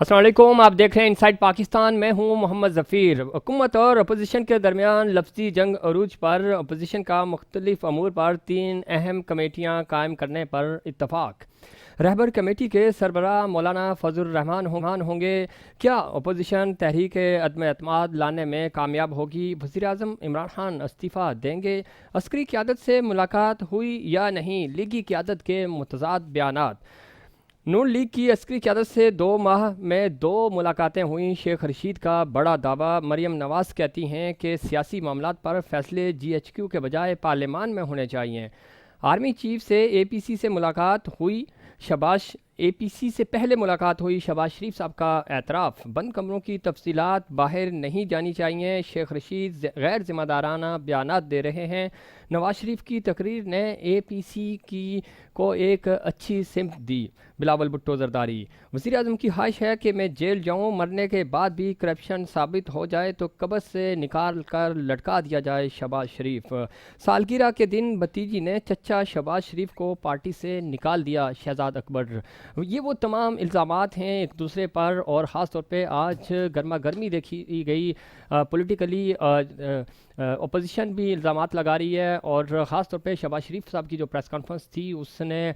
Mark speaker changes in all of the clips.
Speaker 1: السلام علیکم، آپ دیکھ رہے ہیں انسائٹ پاکستان. میں ہوں محمد ظفیر. حکومت اور اپوزیشن کے درمیان لفظی جنگ عروج پر. اپوزیشن کا مختلف امور پر 3 اہم کمیٹیاں قائم کرنے پر اتفاق. رہبر کمیٹی کے سربراہ مولانا فضل الرحمان ہوں گے. کیا اپوزیشن تحریک عدم اعتماد لانے میں کامیاب ہوگی؟ وزیر اعظم عمران خان استعفیٰ دیں گے؟ عسکری قیادت سے ملاقات ہوئی یا نہیں؟ لیگی قیادت کے متضاد بیانات. نون لیگ کی عسکری قیادت سے 2 ماہ میں 2 ملاقاتیں ہوئیں. شیخ رشید کا بڑا دعویٰ. مریم نواز کہتی ہیں کہ سیاسی معاملات پر فیصلے GHQ کے بجائے پارلیمان میں ہونے چاہئیں. آرمی چیف سے APC سے ملاقات ہوئی. APC سے پہلے ملاقات ہوئی. شہباز شریف صاحب کا اعتراف. بند کمروں کی تفصیلات باہر نہیں جانی چاہیے. شیخ رشید غیر ذمہ دارانہ بیانات دے رہے ہیں. نواز شریف کی تقریر نے APC کو ایک اچھی سمت دی. بلاول بھٹو زرداری. وزیر اعظم کی خواہش ہے کہ میں جیل جاؤں. مرنے کے بعد بھی کرپشن ثابت ہو جائے تو قبر سے نکال کر لٹکا دیا جائے شہباز شریف. سالگرہ کے دن بھتیجی نے چچا شہباز شریف کو پارٹی سے نکال دیا. شہزاد اکبر. یہ وہ تمام الزامات ہیں ایک دوسرے پر، اور خاص طور پہ آج گرما گرمی دیکھی گئی. پولیٹیکلی اپوزیشن بھی الزامات لگا رہی ہے، اور خاص طور پہ شہباز شریف صاحب کی جو پریس کانفرنس تھی اس نے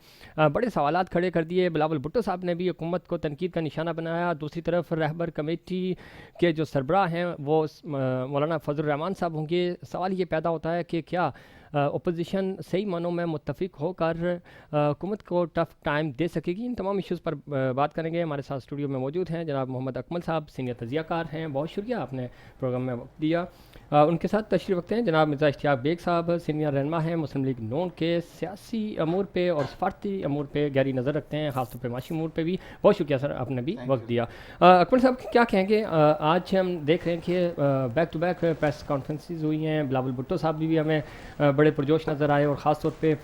Speaker 1: بڑے سوالات کھڑے کر دیے. بلاول بھٹو صاحب نے بھی حکومت کو تنقید کا نشانہ بنایا. دوسری طرف رہبر کمیٹی کے جو سربراہ ہیں وہ مولانا فضل الرحمان صاحب ہوں گے. سوال یہ پیدا ہوتا ہے کہ کیا اپوزیشن صحیح معنوں میں متفق ہو کر حکومت کو ٹف ٹائم دے سکے گی؟ ان تمام ایشوز پر بات کریں گے. ہمارے ساتھ اسٹوڈیو میں موجود ہیں جناب محمد اکمل صاحب، سینئر تجزیہ کار ہیں. بہت شکریہ آپ نے پروگرام میں وقت دیا. ان کے ساتھ تشریف رکھتے ہیں جناب مرزا اشتیاق بیگ صاحب، سینئر رہنما ہیں مسلم لیگ نون کے. سیاسی امور پہ اور سفارتی امور پہ گہری نظر رکھتے ہیں، خاص طور پہ معاشی امور پہ بھی. بہت شکریہ سر، آپ نے بھی وقت دیا. اکمل صاحب کیا کہیں گے؟ آج ہم دیکھ رہے ہیں کہ back to back press conferences ہوئی ہیں. بلاول بھٹو صاحب بھی ہمیں بڑے پرجوش نظر آئے اور خاص طور پہ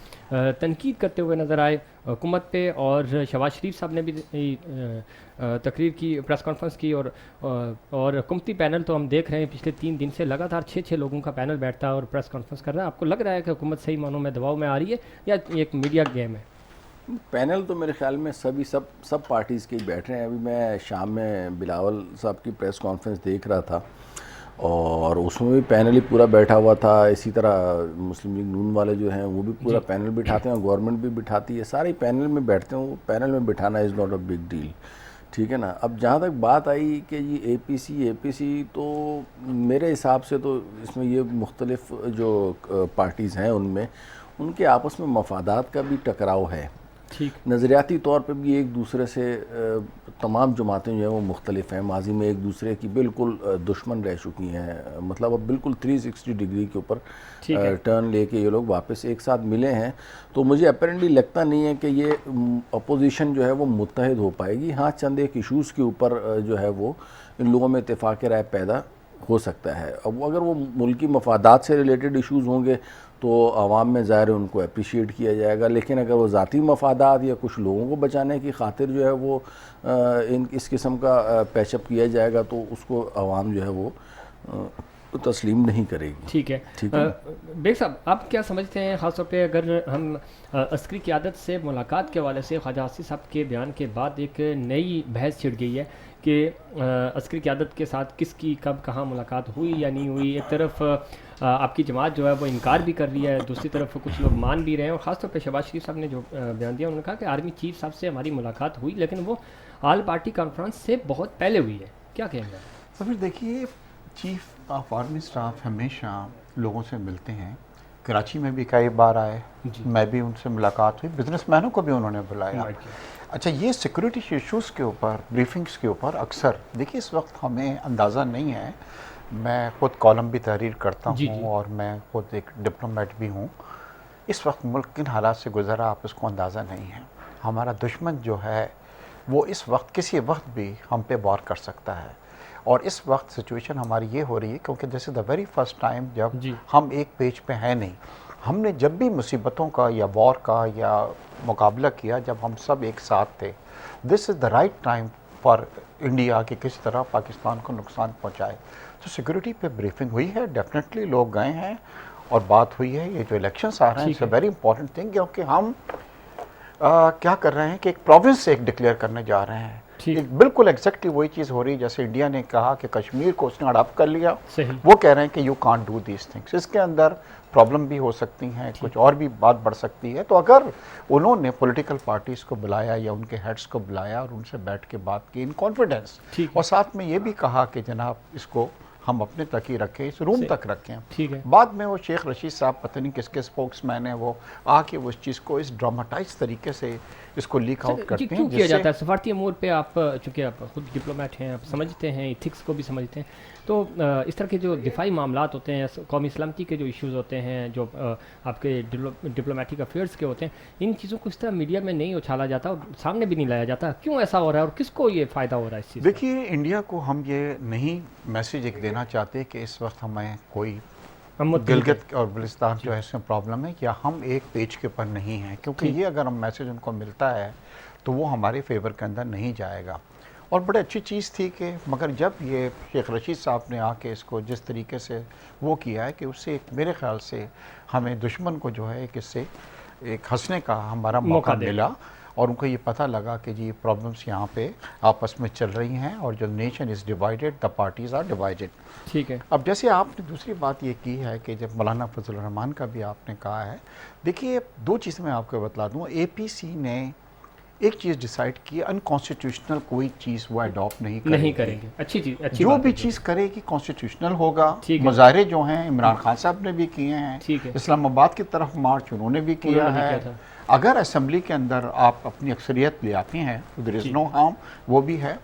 Speaker 1: تنقید کرتے ہوئے نظر آئے حکومت پہ. اور شہباز شریف صاحب نے بھی تقریر کی، پریس کانفرنس کی. اور حکومتی پینل تو ہم دیکھ رہے ہیں پچھلے 3 دن سے لگاتار 6 لوگوں کا پینل بیٹھتا ہے اور پریس کانفرنس کر رہا ہے. آپ کو لگ رہا ہے کہ حکومت صحیح معنوں میں دباؤ میں آ رہی ہے یا ایک میڈیا گیم ہے؟
Speaker 2: پینل تو میرے خیال میں سب پارٹیز کے بیٹھ رہے ہیں. ابھی میں شام میں بلاول صاحب کی پریس کانفرنس دیکھ رہا تھا اور اس میں بھی پینل ہی پورا بیٹھا ہوا تھا. اسی طرح مسلم لیگ نون والے جو ہیں وہ بھی پورا پینل بٹھاتے ہیں، گورنمنٹ بھی بٹھاتی ہے. سارے پینل میں بیٹھتے ہیں. وہ پینل میں بٹھانا is not a big deal, ٹھیک ہے نا. اب جہاں تک بات آئی کہ یہ APC تو میرے حساب سے تو اس میں یہ مختلف جو پارٹیز ہیں ان کے آپس میں مفادات کا بھی ٹکراؤ ہے. نظریاتی طور پہ بھی ایک دوسرے سے تمام جماعتیں جو ہیں وہ مختلف ہیں. ماضی میں ایک دوسرے کی بالکل دشمن رہ چکی ہیں. مطلب اب بالکل 360 ڈگری کے اوپر ٹرن لے کے یہ لوگ واپس ایک ساتھ ملے ہیں. تو مجھے اپیرنٹلی لگتا نہیں ہے کہ یہ اپوزیشن جو ہے وہ متحد ہو پائے گی. ہاں چند ایک ایشوز کے اوپر جو ہے وہ ان لوگوں میں اتفاق رائے پیدا ہو سکتا ہے. اب اگر وہ ملکی مفادات سے ریلیٹڈ ایشوز ہوں گے تو عوام میں ظاہر ان کو اپریشیٹ کیا جائے گا. لیکن اگر وہ ذاتی مفادات یا کچھ لوگوں کو بچانے کی خاطر جو ہے وہ اس قسم کا پیچ اپ کیا جائے گا تو اس کو عوام جو ہے وہ تسلیم نہیں کرے گی.
Speaker 1: ٹھیک ہے. بیگ صاحب آپ کیا سمجھتے ہیں، خاص طور پہ اگر ہم عسکری قیادت سے ملاقات کے حوالے سے خواجہ آصف صاحب کے بیان کے بعد ایک نئی بحث چھڑ گئی ہے کہ عسکری قیادت کے ساتھ کس کی کب کہاں ملاقات ہوئی یا نہیں ہوئی. ایک طرف آپ کی جماعت جو ہے وہ انکار بھی کر رہی ہے، دوسری طرف کچھ لوگ مان بھی رہے ہیں. اور خاص طور پہ شہباز شریف صاحب نے جو بیان دیا، انہوں نے کہا کہ آرمی چیف صاحب سے ہماری ملاقات ہوئی لیکن وہ آل پارٹی کانفرنس سے بہت پہلے ہوئی ہے. کیا کہیں گے؟
Speaker 3: تو پھر دیکھیے، چیف آف آرمی اسٹاف ہمیشہ لوگوں سے ملتے ہیں. کراچی میں بھی کئی بار آئے، میں بھی ان سے ملاقات ہوئی. بزنس مینوں کو بھی انہوں نے بلایا. اچھا، یہ سیکورٹی ایشوز کے اوپر، بریفنگز کے اوپر اکثر دیکھیے اس وقت ہمیں اندازہ نہیں ہے. میں خود کالم بھی تحریر کرتا ہوں اور میں خود ایک ڈپلومیٹ بھی ہوں. اس وقت ملک کن حالات سے گزرا آپ اس کو اندازہ نہیں ہے. ہمارا دشمن جو ہے وہ اس وقت کسی وقت بھی ہم پہ وار کر سکتا ہے. اور اس وقت سچویشن ہماری یہ ہو رہی ہے کیونکہ دس is the very first time جب ہم ایک پیج پہ ہیں نہیں. ہم نے جب بھی مصیبتوں کا یا وار کا یا مقابلہ کیا جب ہم سب ایک ساتھ تھے. This is the right time for India کہ کس طرح پاکستان کو نقصان پہنچائے. تو سیکورٹی پہ بریفنگ ہوئی ہے، ڈیفینیٹلی لوگ گئے ہیں اور بات ہوئی ہے. یہ جو الیکشنس آ رہے ہیں it's a very important thing, کیونکہ ہم کیا کر رہے ہیں کہ ایک پروونس ایک ڈکلیئر کرنے جا رہے ہیں. بالکل ایگزیکٹلی وہی چیز ہو رہی ہے جیسے انڈیا نے کہا کہ کشمیر کو اس نے اڈاپٹ کر لیا. وہ کہہ رہے ہیں کہ you can't do these things. اس کے اندر پرابلم بھی ہو سکتی ہیں, کچھ اور بھی بات بڑھ سکتی ہے. تو اگر انہوں نے پولیٹیکل پارٹیز کو بلایا یا ان کے ہیڈز کو بلایا اور ان سے بیٹھ کے بات کی ان کانفیڈنس, اور ساتھ میں یہ بھی کہا کہ جناب اس کو ہم اپنے تک ہی رکھیں, اس روم تک رکھیں. بعد میں وہ شیخ رشید صاحب پتہ نہیں کس کے اسپوکس مین ہیں, وہ آ کے وہ اس چیز کو اس ڈراماٹائز طریقے سے اس کو لیک آؤٹ کرتے ہیں.
Speaker 1: کیوں کیا جاتا ہے سفارتی امور پہ؟ آپ چونکہ آپ خود ڈپلومیٹ ہیں, آپ سمجھتے ہیں, ایتھکس کو بھی سمجھتے ہیں, تو اس طرح کے جو دفاعی معاملات ہوتے ہیں, قومی سلامتی کے جو ایشوز ہوتے ہیں, جو آپ کے ڈپلومیٹک افیئرس کے ہوتے ہیں, ان چیزوں کو اس طرح میڈیا میں نہیں اچھالا جاتا اور سامنے بھی نہیں لایا جاتا. کیوں ایسا ہو رہا ہے اور کس کو یہ فائدہ ہو رہا ہے اس چیز؟
Speaker 3: دیکھیے, انڈیا کو ہم یہ نہیں میسیج ایک دینا چاہتے کہ اس وقت ہمیں کوئی گلگت اور بلتستان جو ہے اس میں پرابلم ہے, یا ہم ایک پیج کے پر نہیں ہیں, کیونکہ یہ اگر ہم میسیج ان کو ملتا ہے تو وہ ہمارے فیور کے اندر نہیں جائے گا. اور بڑے اچھی چیز تھی کہ مگر جب یہ شیخ رشید صاحب نے آ کے اس کو جس طریقے سے وہ کیا ہے کہ اس سے میرے خیال سے ہمیں دشمن کو جو ہے کہ اس سے ایک ہنسنے کا ہمارا موقع ملا, اور ان کو یہ پتہ لگا کہ جی پرابلمس یہاں پہ آپس میں چل رہی ہیں, اور جو nation is divided, the parties are divided.
Speaker 1: ٹھیک ہے.
Speaker 3: اب جیسے آپ نے دوسری بات یہ کی ہے کہ جب مولانا فضل الرحمان کا بھی آپ نے کہا ہے, دیکھیے دو چیزیں میں آپ کو بتلا دوں. اے پی سی نے ایک چیز ڈیسائیڈ کی, انکانسٹیٹیوشنل کوئی چیز وہ اڈاپٹ نہیں کریں گے.
Speaker 1: اچھی چیز,
Speaker 3: جو بھی چیز کرے گی کانسٹیٹیوشنل ہوگا. مظاہرے جو ہیں عمران خان صاحب نے بھی کیے ہیں, اسلام آباد کی طرف مارچ انہوں نے بھی کیا ہے. اگر اسمبلی کے اندر آپ اپنی اکثریت لے آتے ہیں there is no harm, وہ بھی ہے.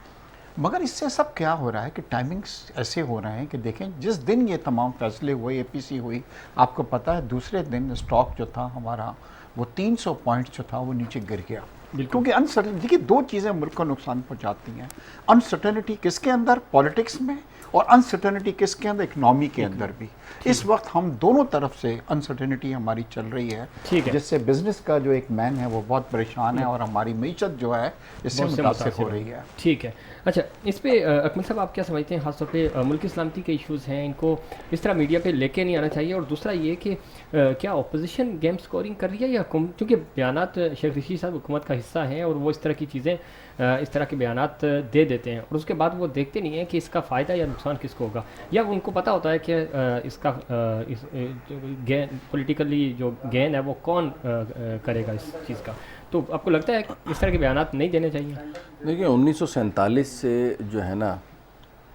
Speaker 3: مگر اس سے سب کیا ہو رہا ہے کہ ٹائمنگز ایسے ہو رہے ہیں کہ دیکھیں جس دن یہ تمام فیصلے ہوئے, اے پی سی ہوئی, آپ کو پتہ ہے دوسرے دن اسٹاک جو تھا ہمارا وہ 300 پوائنٹ جو تھا وہ نیچے گر گیا. کیونکہ انسرٹنٹی, دیکھیے دو چیزیں ملک کو نقصان پہنچاتی ہیں. انسرٹنٹی کس کے اندر, پالیٹکس میں, اور انسرٹنٹی کس کے اندر, اکنامی کے اندر بھی. اس وقت ہم دونوں طرف سے انسرٹنٹی ہماری چل رہی ہے, جس سے بزنس کا جو ایک مین ہے وہ بہت پریشان ہے, اور ہماری معیشت جو ہے اس سے متاثر ہو رہی ہے.
Speaker 1: ٹھیک ہے. اچھا, اس پہ اکمل صاحب آپ کیا سمجھتے ہیں, خاص طور پہ ملکی سلامتی کے ایشوز ہیں, ان کو اس طرح میڈیا پہ لے کے نہیں آنا چاہیے؟ اور دوسرا یہ کہ کیا اپوزیشن گیم سکورنگ کر رہی ہے, یا کیونکہ بیانات شیخ رشید صاحب حکومت کا حصہ ہیں اور وہ اس طرح کی چیزیں, اس طرح کے بیانات دے دیتے ہیں, اور اس کے بعد وہ دیکھتے نہیں ہیں کہ اس کا فائدہ یا نقصان کس کو ہوگا, یا ان کو پتہ ہوتا ہے کہ اس کا پولیٹیکلی جو گین ہے وہ کون کرے گا اس چیز کا. تو آپ کو لگتا ہے اس طرح کے بیانات نہیں دینے چاہیے؟
Speaker 2: دیکھیں 1947 سے جو ہے نا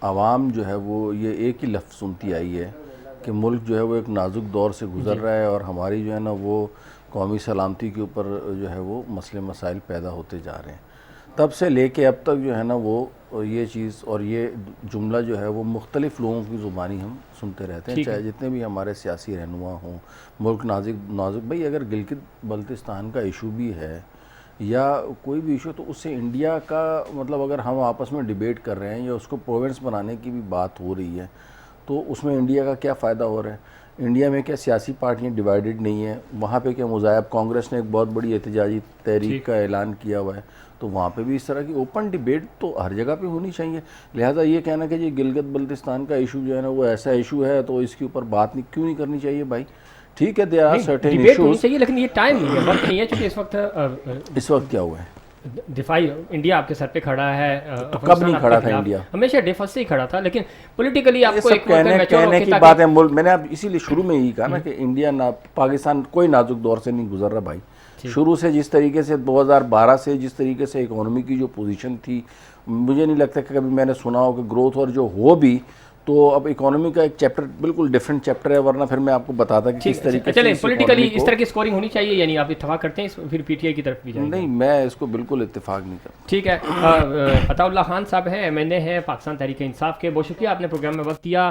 Speaker 2: عوام جو ہے وہ یہ ایک ہی لفظ سنتی آئی ہے کہ ملک جو ہے وہ ایک نازک دور سے گزر رہا ہے, اور ہماری جو ہے نا وہ قومی سلامتی کے اوپر جو ہے وہ مسئلے مسائل پیدا ہوتے جا رہے ہیں. تب سے لے کے اب تک جو ہے نا وہ یہ چیز اور یہ جملہ جو ہے وہ مختلف لوگوں کی زبانی ہم سنتے رہتے ہیں, چاہے جتنے بھی ہمارے سیاسی رہنما ہوں. ملک نازک بھائی, اگر گلگت بلتستان کا ایشو بھی ہے یا کوئی بھی ایشو, تو اس سے انڈیا کا مطلب اگر ہم آپس میں ڈیبیٹ کر رہے ہیں یا اس کو پروونس بنانے کی بھی بات ہو رہی ہے, تو اس میں انڈیا کا کیا فائدہ ہو رہا ہے؟ انڈیا میں کیا سیاسی پارٹیاں ڈیوائیڈڈ نہیں ہیں؟ وہاں پہ کیا مذاہب, کانگریس نے ایک بہت بڑی احتجاجی تحریک کا اعلان کیا ہوا ہے, تو وہاں پہ بھی اس طرح کی اوپن ڈیبیٹ تو ہر جگہ پہ ہونی چاہیے. لہٰذا یہ کہنا کہ یہ گلگت بلتستان کا ایشو جو ہے نا وہ ایسا ایشو ہے تو اس کے اوپر بات کیوں نہیں کرنی چاہیے بھائی؟ ٹھیک ہے, دیر آر سرٹن ایشوز
Speaker 1: چاہیے, لیکن یہ ٹائم نہیں ہے, وقت نہیں ہے, چونکہ
Speaker 2: اس وقت کیا ہوا ہے,
Speaker 1: دفاعی انڈیا آپ کے سر پہ کھڑا ہے.
Speaker 2: کب نہیں کھڑا تھا انڈیا؟
Speaker 1: ہمیشہ ڈیفنس سے ہی کھڑا تھا, لیکن پولیٹیکلی آپ کو ایک
Speaker 2: کہنے کی بات ہے. میں نے اب اسی لیے شروع میں یہی کہا نا کہ انڈیا پاکستان کوئی نازک دور سے نہیں گزر رہا بھائی. شروع سے جس طریقے سے 2012 سے جس طریقے سے اکانومی کی جو پوزیشن تھی, مجھے نہیں لگتا کہ کبھی میں نے سنا ہو کہ گروتھ اور جو ہو بھی, تو اب اکانومی کا ایک چیپٹر بالکل ڈیفرنٹ چیپٹر ہے, ورنہ پھر میں آپ کو بتاتا کہ کس طریقے سے.
Speaker 1: چلیں, پولیٹیکلی اس طرح کی اسکورنگ ہونی چاہیے, یعنی آپ اتفاق کرتے ہیں پھر پی ٹی آئی کی طرف بھی جائیں؟
Speaker 2: نہیں, میں اس کو بالکل اتفاق نہیں کرتا.
Speaker 1: ٹھیک ہے. عطاء اللہ خان صاحب ہیں, MNA ہیں پاکستان تحریک انصاف کے, بہت شکریہ آپ نے پروگرام میں وقت دیا.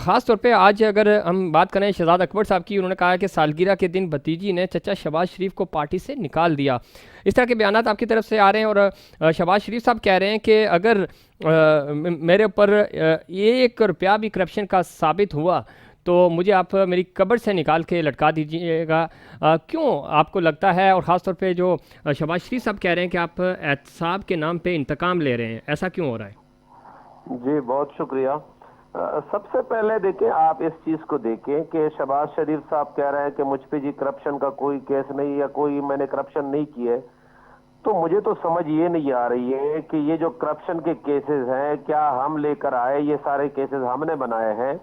Speaker 1: خاص طور پہ آج اگر ہم بات کریں شہزاد اکبر صاحب کی, انہوں نے کہا کہ سالگرہ کے دن بھتیجی نے چچا شہباز شریف کو پارٹی سے نکال دیا. اس طرح کے بیانات آپ کی طرف سے آ رہے ہیں, اور شہباز شریف صاحب کہہ رہے ہیں کہ اگر میرے اوپر 1 روپیہ بھی کرپشن کا ثابت ہوا تو مجھے آپ میری قبر سے نکال کے لٹکا دیجیے گا. کیوں آپ کو لگتا ہے, اور خاص طور پہ جو شہباز شریف صاحب کہہ رہے ہیں کہ آپ احتساب کے نام پہ انتقام لے رہے ہیں, ایسا کیوں ہو رہا ہے؟
Speaker 4: جی بہت شکریہ. سب سے پہلے دیکھیں, آپ اس چیز کو دیکھیں کہ شہباز شریف صاحب کہہ رہے ہیں کہ مجھ پہ جی کرپشن کا کوئی کیس نہیں یا کوئی میں نے کرپشن نہیں کی ہے, تو مجھے تو سمجھ یہ نہیں آ رہی ہے کہ یہ جو کرپشن کے کیسز ہیں کیا ہم لے کر آئے, یہ سارے کیسز ہم نے بنائے ہیں؟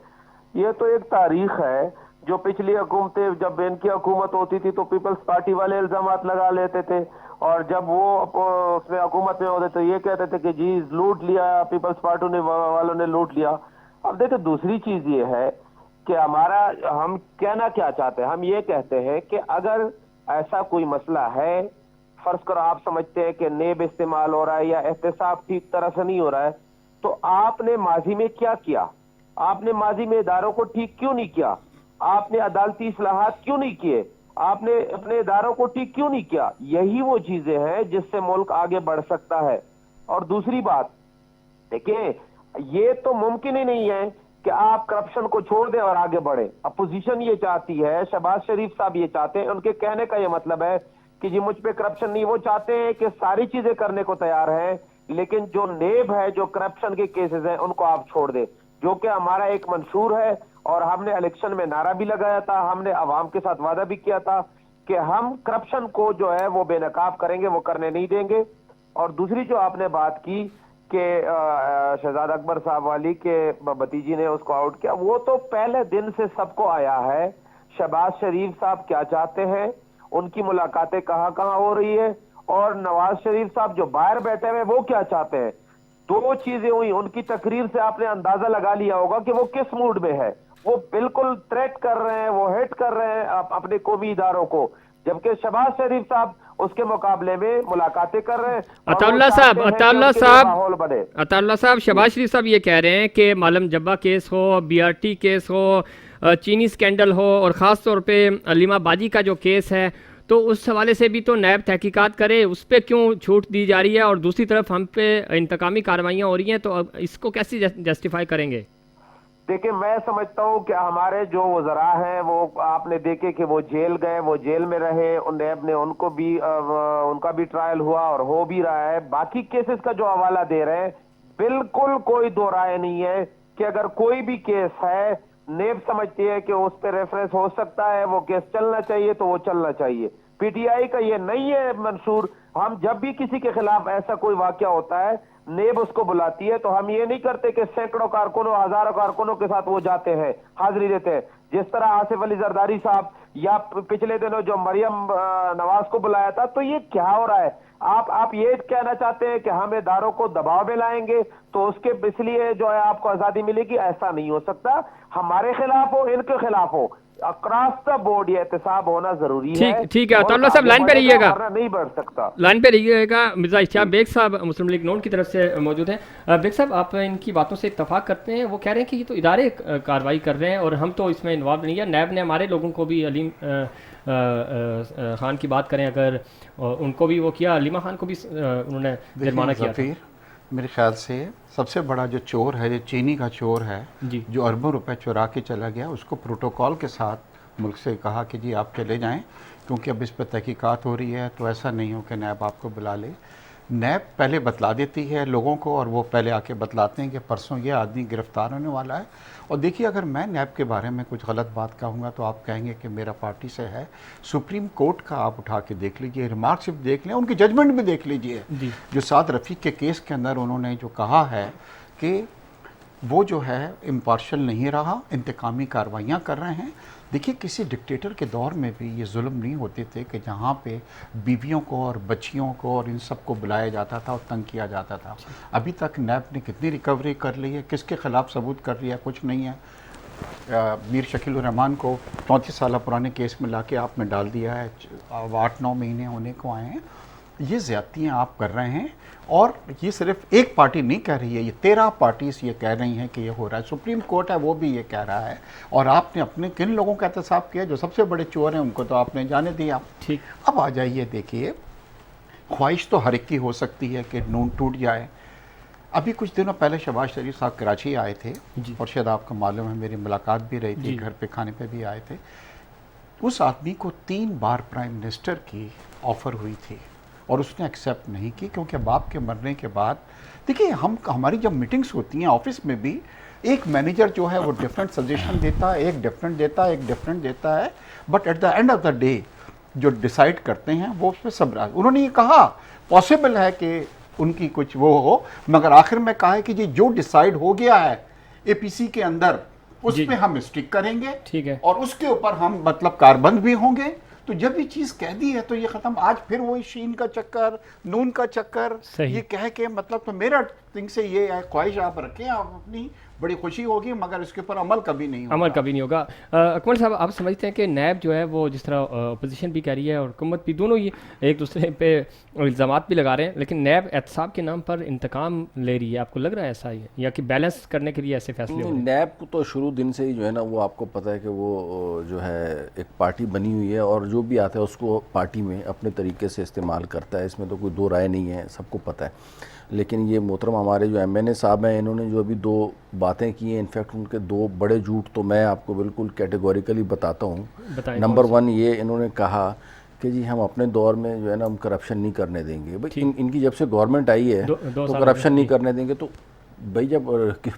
Speaker 4: یہ تو ایک تاریخ ہے جو پچھلی حکومتیں, جب ان کی حکومت ہوتی تھی تو پیپلز پارٹی والے الزامات لگا لیتے تھے, اور جب وہ اس میں حکومت میں ہوتے تو یہ کہتے تھے کہ جی لوٹ لیا, پیپلز پارٹی والوں نے لوٹ لیا. اب دیکھیں دوسری چیز یہ ہے کہ ہم کہنا کیا چاہتے ہیں, ہم یہ کہتے ہیں کہ اگر ایسا کوئی مسئلہ ہے, فرض کرو آپ سمجھتے ہیں کہ نیب استعمال ہو رہا ہے یا احتساب ٹھیک طرح سے نہیں ہو رہا ہے, تو آپ نے ماضی میں کیا کیا؟ آپ نے ماضی میں اداروں کو ٹھیک کیوں نہیں کیا؟ آپ نے عدالتی اصلاحات کیوں نہیں کیے؟ آپ نے اپنے اداروں کو ٹھیک کیوں نہیں کیا؟ یہی وہ چیزیں ہیں جس سے ملک آگے بڑھ سکتا ہے. اور دوسری بات دیکھیں, یہ تو ممکن ہی نہیں ہے کہ آپ کرپشن کو چھوڑ دیں اور آگے بڑھیں. اپوزیشن یہ چاہتی ہے, شہباز شریف صاحب یہ چاہتے ہیں, ان کے کہنے کا یہ مطلب ہے کہ جی مجھ پہ کرپشن نہیں, وہ چاہتے ہیں کہ ساری چیزیں کرنے کو تیار ہیں, لیکن جو نیب ہے, جو کرپشن کے کیسز ہیں, ان کو آپ چھوڑ دیں, جو کہ ہمارا ایک منشور ہے. اور ہم نے الیکشن میں نعرہ بھی لگایا تھا, ہم نے عوام کے ساتھ وعدہ بھی کیا تھا کہ ہم کرپشن کو جو ہے وہ بے نقاب کریں گے, وہ کرنے نہیں دیں گے. اور دوسری جو آپ نے بات کی کہ شہزاد اکبر صاحب والی کے بھتیجی نے اس کو آؤٹ کیا, وہ تو پہلے دن سے سب کو آیا ہے شہباز شریف صاحب کیا چاہتے ہیں, ان کی ملاقاتیں کہاں کہاں ہو رہی ہے, اور نواز شریف صاحب جو باہر بیٹھے ہوئے وہ کیا چاہتے ہیں. دو چیزیں ہوئی, ان کی تقریر سے آپ نے اندازہ لگا لیا ہوگا کہ وہ کس موڈ میں ہے. وہ بالکل تھریٹ کر رہے ہیں, وہ ہٹ کر رہے ہیں اپنے قومی اداروں کو, جبکہ شہباز شریف صاحب اس کے مقابلے میں ملاقاتیں کر رہے ہیں.
Speaker 1: عطا اللہ صاحب, شہباز شریف صاحب یہ کہہ رہے ہیں کہ معلم جبہ کیس ہو, بی آر ٹی کیس ہو, چینی سکینڈل ہو, اور خاص طور پہ علیمہ باجی کا جو کیس ہے, تو اس حوالے سے بھی تو نیب تحقیقات کرے, اس پہ کیوں چھوٹ دی جا رہی ہے, اور دوسری طرف ہم پہ انتقامی کارروائیاں ہو رہی ہیں, تو اب اس کو کیسے جسٹیفائی کریں گے؟
Speaker 4: دیکھیں میں سمجھتا ہوں کہ ہمارے جو وزراء ہیں وہ آپ نے دیکھے کہ وہ جیل گئے, وہ جیل میں رہے, نیب نے ان کو بھی ان کا بھی ٹرائل ہوا اور ہو بھی رہا ہے. باقی کیسز کا جو حوالہ دے رہے ہیں, بالکل کوئی دو رائے نہیں ہے کہ اگر کوئی بھی کیس ہے, نیب سمجھتی ہے کہ اس پہ ریفرنس ہو سکتا ہے, وہ کیس چلنا چاہیے تو وہ چلنا چاہیے. پی ٹی آئی کا یہ نہیں ہے منشور. ہم جب بھی کسی کے خلاف ایسا کوئی واقعہ ہوتا ہے, نیب اس کو بلاتی ہے, تو ہم یہ نہیں کرتے کہ سینکڑوں کارکنوں, ہزاروں کارکنوں کے ساتھ وہ جاتے ہیں, حاضری دیتے ہیں, جس طرح آصف علی زرداری صاحب یا پچھلے دنوں جو مریم نواز کو بلایا تھا. تو یہ کیا ہو رہا ہے؟ آپ یہ کہنا چاہتے ہیں کہ ہم اداروں کو دباؤ میں لائیں گے تو اس کے اس لیے جو ہے آپ کو آزادی ملے گی؟ ایسا نہیں ہو سکتا. ہمارے خلاف ہو, ان کے خلاف ہو, اکراس دا بورڈ یہ احتساب ہونا ضروری ہے.
Speaker 1: ٹھیک ہے عطا اللہ صاحب, لائن پہ رہیے گا,
Speaker 4: نہیں بڑھ سکتا,
Speaker 1: لائن پہ رہیے گا. مرزا اشتیاق بیگ صاحب مسلم لیگ نون کی طرف سے موجود ہیں. بیگ صاحب, آپ ان کی باتوں سے اتفاق کرتے ہیں؟ وہ کہہ رہے ہیں کہ یہ تو ادارے کارروائی کر رہے ہیں اور ہم تو اس میں انوالو نہیں ہے. نیب نے ہمارے لوگوں کو بھی, علیم خان کی بات کریں اگر, ان کو بھی وہ کیا, علیمہ خان کو بھی انہوں نے جرمانہ کیا تھا.
Speaker 3: میرے خیال سے سب سے بڑا جو چور ہے, جو چینی کا چور ہے, جو اربوں روپے چورا کے چلا گیا, اس کو پروٹوکول کے ساتھ ملک سے کہا کہ جی آپ چلے جائیں, کیونکہ اب اس پہ تحقیقات ہو رہی ہے, تو ایسا نہیں ہو کہ نیب آپ کو بلا لے. نیب پہلے بتلا دیتی ہے لوگوں کو, اور وہ پہلے آ کے بتلاتے ہیں کہ پرسوں یہ آدمی گرفتار ہونے والا ہے. اور دیکھیے, اگر میں نیب کے بارے میں کچھ غلط بات کہوں گا تو آپ کہیں گے کہ میرا پارٹی سے ہے. سپریم کورٹ کا آپ اٹھا کے دیکھ لیجئے, ریمارک صرف دیکھ لیں, ان کی ججمنٹ بھی دیکھ لیجئے, جو سعد رفیق کے کیس کے اندر انہوں نے جو کہا ہے کہ وہ جو ہے امپارشل نہیں رہا, انتقامی کارروائیاں کر رہے ہیں. دیکھیے, کسی ڈکٹیٹر کے دور میں بھی یہ ظلم نہیں ہوتے تھے کہ جہاں پہ بیویوں کو اور بچیوں کو اور ان سب کو بلایا جاتا تھا اور تنگ کیا جاتا تھا. ابھی تک نیب نے کتنی ریکوری کر لی ہے, کس کے خلاف ثبوت کر لیا؟ کچھ نہیں ہے. میر شکیل الرحمان کو 34 سالہ پرانے کیس میں لا کے آپ نے ڈال دیا ہے, 8-9 مہینے ہونے کو آئے ہیں. یہ زیادتیاں آپ کر رہے ہیں, اور یہ صرف ایک پارٹی نہیں کہہ رہی ہے, یہ 13 پارٹیز یہ کہہ رہی ہیں کہ یہ ہو رہا ہے. سپریم کورٹ ہے وہ بھی یہ کہہ رہا ہے, اور آپ نے اپنے کن لوگوں کا احتساب کیا؟ جو سب سے بڑے چور ہیں ان کو تو آپ نے جانے دیا.
Speaker 1: ٹھیک,
Speaker 3: اب آ جائیے, دیکھیے, خواہش تو ہر ایک کی ہو سکتی ہے کہ نون ٹوٹ جائے. ابھی کچھ دنوں پہلے شہباز شریف صاحب کراچی آئے تھے, اور شاید آپ کو معلوم ہے میری ملاقات بھی رہی تھی, گھر پہ کھانے پہ بھی آئے تھے. اس آدمی کو 3 بار پرائم منسٹر کی آفر ہوئی تھی, اور اس نے ایکسیپٹ نہیں کی, کیونکہ باپ کے مرنے کے بعد دیکھیے ہماری جب میٹنگز ہوتی ہیں آفس میں بھی, ایک مینیجر جو ہے وہ ڈیفرنٹ سجیشن دیتا ہے, ایک ڈیفرنٹ دیتا ہے, ایک ڈیفرنٹ دیتا ہے, but at the end of the day جو ڈیسائیڈ کرتے ہیں وہ اس پہ سب راز. انہوں نے یہ کہا پاسبل ہے کہ ان کی کچھ وہ ہو، مگر آخر میں کہا ہے کہ یہ جو ڈیسائیڈ ہو گیا ہے اے پی سی کے اندر اس پہ ہم اسٹک کریں گے،
Speaker 1: ٹھیک ہے،
Speaker 3: اور اس کے اوپر ہم مطلب کاربند بھی ہوں گے. تو جب یہ چیز کہہ دی ہے تو یہ ختم. آج پھر وہی شین کا چکر، نون کا چکر، یہ کہہ کے مطلب تو میرا تھنک سے یہ خواہش آپ رکھیں، آپ اپنی بڑی خوشی ہوگی، مگر اس کے اوپر عمل کبھی نہیں ہوگا.
Speaker 1: عمل کبھی نہیں ہوگا. اکمل صاحب آپ سمجھتے ہیں کہ نیب جو ہے وہ جس طرح اپوزیشن بھی کہہ رہی ہے اور حکومت بھی، دونوں ہی ایک دوسرے پہ الزامات بھی لگا رہے ہیں، لیکن نیب احتساب کے نام پر انتقام لے رہی ہے؟ آپ کو لگ رہا ہے ایسا ہی ہے یا کہ بیلنس کرنے کے لیے ایسے فیصلے ہو رہے ہیں؟
Speaker 2: نیب کو تو شروع دن سے ہی جو ہے نا وہ آپ کو پتہ ہے کہ وہ جو ہے ایک پارٹی بنی ہوئی ہے اور جو بھی آتا ہے اس کو پارٹی میں اپنے طریقے سے استعمال کرتا ہے، اس میں تو کوئی دو رائے نہیں ہے، سب کو پتہ ہے. لیکن یہ محترم ہمارے جو ایم این اے صاحب ہیں، انہوں نے جو ابھی دو باتیں کی ہیں، انفیکٹ ان کے دو بڑے جھوٹ تو میں آپ کو بالکل کیٹیگوریکلی بتاتا ہوں. نمبر 1 یہ انہوں نے کہا کہ جی ہم اپنے دور میں جو ہے نا ہم کرپشن نہیں کرنے دیں گے. بھائی ان کی جب سے گورنمنٹ آئی ہے تو کرپشن نہیں کرنے دیں گے. تو بھائی جب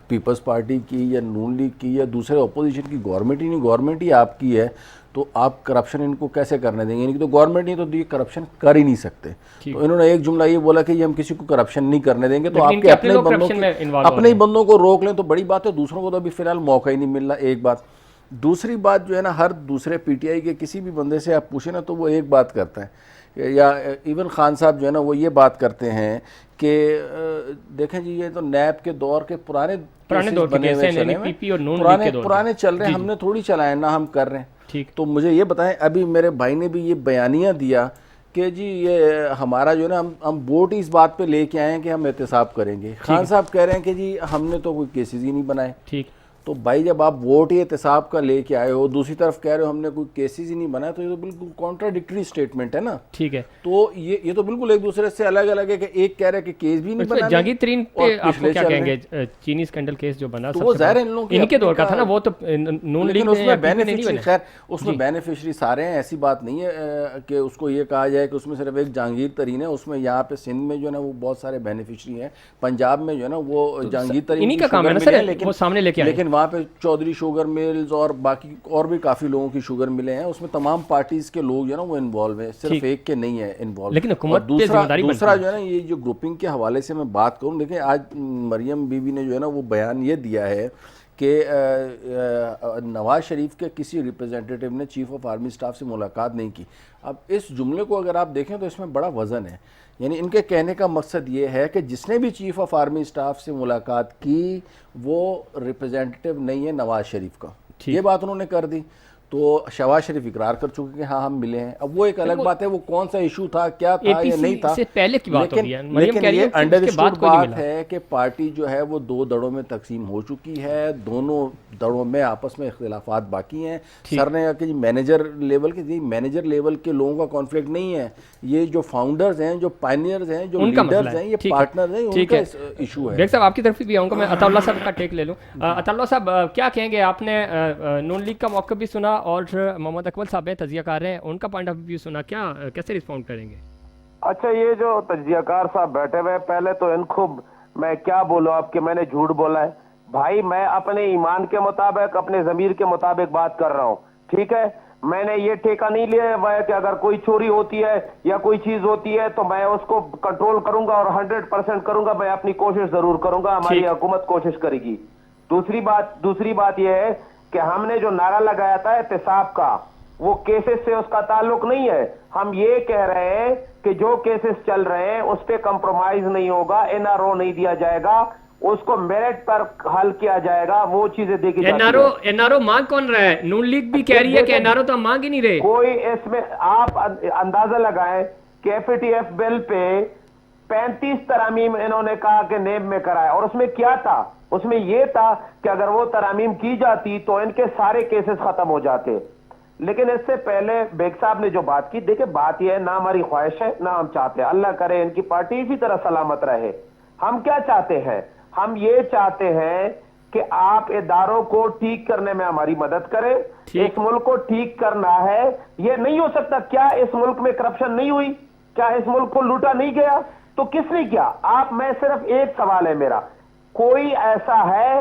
Speaker 2: پیپلز پارٹی کی یا نون لیگ کی یا دوسرے اپوزیشن کی گورنمنٹ ہی آپ کی ہے تو آپ کرپشن ان کو کیسے کرنے دیں گے؟ ان کی تو گورنمنٹ نہیں تو یہ کرپشن کر ہی نہیں سکتے. تو انہوں نے ایک جملہ یہ بولا کہ یہ ہم کسی کو کرپشن نہیں کرنے دیں گے. تو آپ کے اپنے ہی بندوں کو روک لیں تو بڑی بات ہے، دوسروں کو تو ابھی فی الحال موقع ہی نہیں مل رہا. ایک بات. دوسری بات جو ہے نا، ہر دوسرے پی ٹی آئی کے کسی بھی بندے سے آپ پوچھیں نا تو وہ ایک بات کرتا ہے، یا ایون خان صاحب جو ہے نا وہ یہ بات کرتے ہیں کہ دیکھیں جی یہ تو نیب کے دور کے پرانے دور کے پرانے چل رہے ہیں، ہم نے تھوڑی چلائے، نہ ہم کر رہے ہیں. تو مجھے یہ بتائیں، ابھی میرے بھائی نے بھی یہ بیانیہ دیا کہ جی یہ ہمارا جو ہے نا ہم ووٹ اس بات پہ لے کے آئے ہیں کہ ہم احتساب کریں گے. خان صاحب کہہ رہے ہیں کہ جی ہم نے تو کوئی کیسز ہی نہیں بنائے. ٹھیک. تو بھائی جب آپ ووٹ ہی احتساب کا لے کے آئے ہو، دوسری طرف کہہ رہے ہو ہم نے کوئی کیسز ہی نہیں بنایا، تو یہ تو بالکل کانٹراڈکٹری اسٹیٹمنٹ ہے نا. ٹھیک ہے. تو یہ تو بالکل ایک دوسرے سے الگ الگ ہے کہ ایک کہہ رہے کہ کیس بھی نہیں بنا.
Speaker 1: جہانگیر ترین پہ آپ کو کیا کہیں گے؟ چینی اسکینڈل کیس جو بنا، تو وہ ظاہر ان لوگوں ان کے دور کا تھا نا، وہ تو نون لیگ
Speaker 2: اس میں بینیفیشری، خیر اس میں بینیفیشری سارے ہیں، ایسی بات نہیں ہے کہ اس کو یہ کہا جائے کہ اس میں صرف ایک جہانگیر ترین ہے. اس میں یہاں پہ سندھ میں جو ہے نا وہ بہت سارے بینیفیشری ہیں، پنجاب میں جو ہے نا وہ جہانگیر ترین کا کام ہے لیکن وہاں پہ چودھری شوگر ملز اور باقی اور بھی کافی لوگوں کی شوگر ملے ہیں. اس میں تمام پارٹیز کے لوگ جو ہے نا وہ انوالو ہیں، صرف ایک کے نہیں ہے انوالو. لیکن حکومت دوسرا جو ہے نا یہ جو گروپنگ کے حوالے سے میں بات کروں، دیکھیں آج مریم بی بی نے جو ہے نا وہ بیان یہ دیا ہے کہ نواز شریف کے کسی ریپرزینٹیٹیو نے چیف آف آرمی اسٹاف سے ملاقات نہیں کی. اب اس جملے کو اگر آپ دیکھیں تو اس میں بڑا وزن ہے. یعنی ان کے کہنے کا مقصد یہ ہے کہ جس نے بھی چیف آف آرمی اسٹاف سے ملاقات کی وہ ریپرزینٹیٹیو نہیں ہے نواز شریف کا. یہ بات انہوں نے کر دی. تو شہباز شریف اقرار کر چکے کہ ہاں ہم ملے ہیں. اب وہ ایک الگ بات ہے وہ کون سا ایشو تھا، کیا تھا یا نہیں تھا، لیکن یہ انڈرسٹوڈ بات ہے کہ پارٹی جو ہے وہ دو دڑوں میں تقسیم ہو چکی ہے. دونوں دڑوں میں آپس میں اختلافات باقی ہیں. سر نے کہا کہ مینیجر لیول کے، مینیجر لیول کے لوگوں کا کانفلکٹ نہیں ہے، یہ جو فاؤنڈرز ہیں، جو پائنیئرز ہیں، جو لیڈرز ہیں، یہ پارٹنرز ہیں، ان کا ایشو ہے.
Speaker 1: ڈاکٹر صاحب آپ کی طرف بھی آؤں گا، میں عطا اللہ صاحب کا ٹیک لے لوں. عطا اللہ صاحب کیا کہیں گے؟ آپ نے نون لیگ کا موقف بھی سنا اور محمد اکمل صاحب تجزیہ کار ہیں، ان کا پوائنٹ آف ویو سنا، کیسے رسپونڈ کریں گے؟
Speaker 4: اچھا، یہ جو تجزیہ کار صاحب بیٹھے ہوئے، پہلے تو ان کو میں کیا بولوں آپ کہ میں نے جھوٹ بولا ہے؟ بھائی میں اپنے ایمان کے مطابق، اپنے ضمیر کے مطابق بات کر رہا ہوں، ٹھیک ہے؟ میں نے یہ ٹھیکہ نہیں لیا ہے کہ اگر کوئی چوری ہوتی ہے یا کوئی چیز ہوتی ہے تو میں اس کو کنٹرول کروں گا اور 100% کروں گا. میں اپنی کوشش ضرور کروں گا، ہماری حکومت کوشش کرے گی. دوسری بات یہ ہے کہ ہم نے جو نعرہ لگایا تھا احتساب کا، وہ کیسز سے اس کا تعلق نہیں ہے. ہم یہ کہہ رہے ہیں کہ جو کیسز چل رہے ہیں اس پہ کمپرومائز نہیں ہوگا، این آر او نہیں دیا جائے گا، اس کو میرٹ پر حل کیا جائے گا، وہ چیزیں دیکھی جاتی ہیں.
Speaker 1: این آر او مانگ کون رہا ہے؟ نون لیگ بھی کہہ رہی ہے کہ این آر او تو ہم مانگ ہی نہیں رہے.
Speaker 4: کوئی اس میں آپ اندازہ لگائیں کہ ایف ٹی ایف بل پہ 35 ترامیم انہوں نے کہا کہ نیب میں کرائے، اور اس میں کیا تھا؟ اس میں یہ تھا کہ اگر وہ ترامیم کی جاتی تو ان کے سارے کیسز ختم ہو جاتے. لیکن اس سے پہلے بیگ صاحب نے جو بات کی، دیکھیں بات یہ ہے، نہ ہماری خواہش ہے نہ ہم چاہتے ہیں، اللہ کرے ان کی پارٹی اسی طرح سلامت رہے. ہم کیا چاہتے ہیں؟ ہم یہ چاہتے ہیں کہ آپ اداروں کو ٹھیک کرنے میں ہماری مدد کریں. اس ملک کو ٹھیک کرنا ہے. یہ نہیں ہو سکتا. کیا اس ملک میں کرپشن نہیں ہوئی؟ کیا اس ملک کو لوٹا نہیں گیا؟ تو کس نے کیا؟ میں صرف ایک سوال ہے میرا، کوئی ایسا ہے